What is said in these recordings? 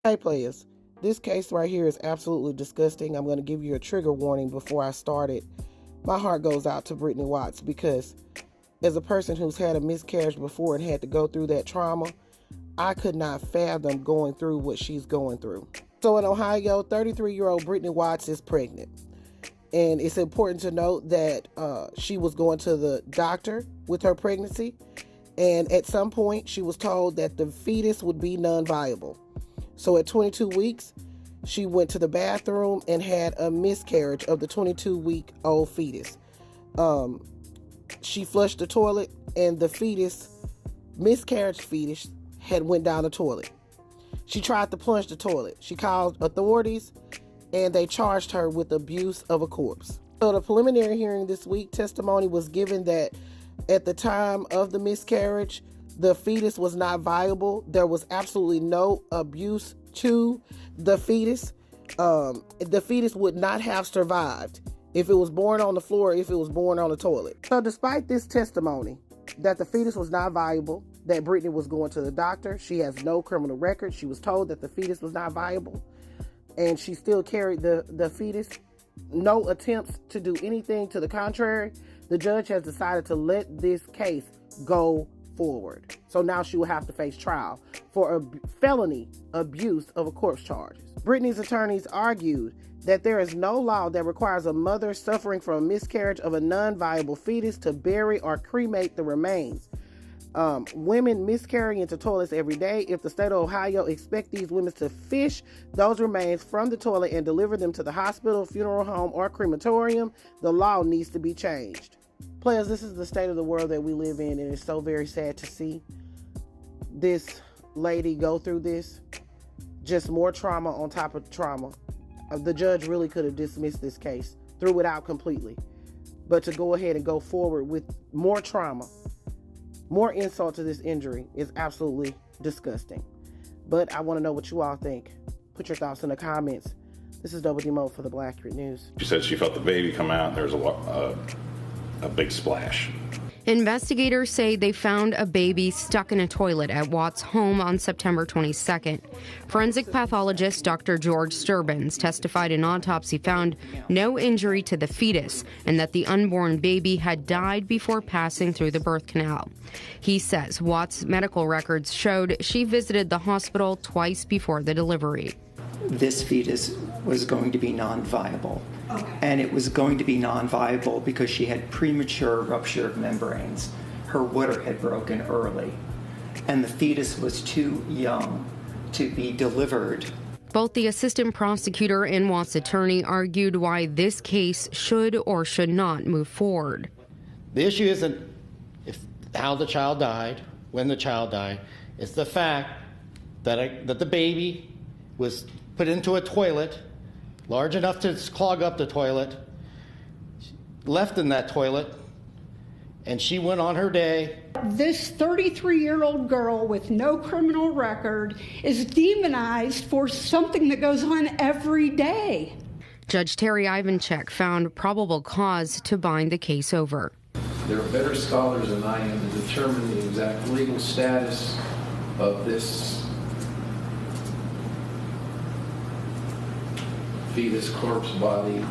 Hey players, this case right here is absolutely disgusting. I'm going to give you a trigger warning before I start it. My heart goes out to Brittany Watts because as a person who's had a miscarriage before and had to go through that trauma, I could not fathom going through what she's going through. So in Ohio, 33-year-old Brittany Watts is pregnant. And it's important to note that she was going to the doctor with her pregnancy. And at some point, she was told that the fetus would be non-viable. So at 22 weeks, she went to the bathroom and had a miscarriage of the 22-week-old fetus. She flushed the toilet and the miscarriage fetus had went down the toilet. She tried to plunge the toilet. She called authorities and they charged her with abuse of a corpse. So the preliminary hearing this week, testimony was given that at the time of the miscarriage, the fetus was not viable. There was absolutely no abuse to the fetus. The fetus would not have survived if it was born on the floor, if it was born on the toilet. So despite this testimony that the fetus was not viable, that Brittany was going to the doctor, she has no criminal record. She was told that the fetus was not viable and she still carried the fetus. No attempts to do anything to the contrary. The judge has decided to let this case go forward. So now she will have to face trial for a felony abuse of a corpse charges. Brittany's attorneys argued that there is no law that requires a mother suffering from a miscarriage of a non-viable fetus to bury or cremate the remains. Women miscarry into toilets every day. If the state of Ohio expects these women to fish those remains from the toilet and deliver them to the hospital, funeral home, or crematorium, the law needs to be changed. Players, this is the state of the world that we live in, and it's so very sad to see this lady go through this. Just more trauma on top of trauma. The judge really could have dismissed this case, threw it out completely. But to go ahead and go forward with more trauma, more insult to this injury is absolutely disgusting. But I want to know what you all think. Put your thoughts in the comments. This is Double D Mo for the Black Street News. She said she felt the baby come out. There was a big splash. Investigators say they found a baby stuck in a toilet at Watts' home on September 22nd. Forensic pathologist Dr. George Sturbins testified an autopsy found no injury to the fetus and that the unborn baby had died before passing through the birth canal. He says Watts' medical records showed she visited the hospital twice before the delivery. This fetus was going to be non-viable. Okay. And it was going to be non-viable because she had premature rupture of membranes. Her water had broken early, and the fetus was too young to be delivered. Both the assistant prosecutor and Watts' attorney argued why this case should or should not move forward. The issue isn't how the child died, when the child died. It's the fact that the baby was put into a toilet large enough to clog up the toilet, left in that toilet, and she went on her day. This 33-year-old girl with no criminal record is demonized for something that goes on every day. Judge Terry Ivanchek found probable cause to bind the case over. There are better scholars than I am to determine the exact legal status of this fetus, corpse, body,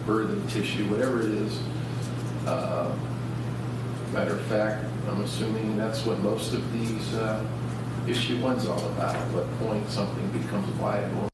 birthing tissue, whatever it is. Matter of fact, I'm assuming that's what most of these issue one's all about. At what point something becomes viable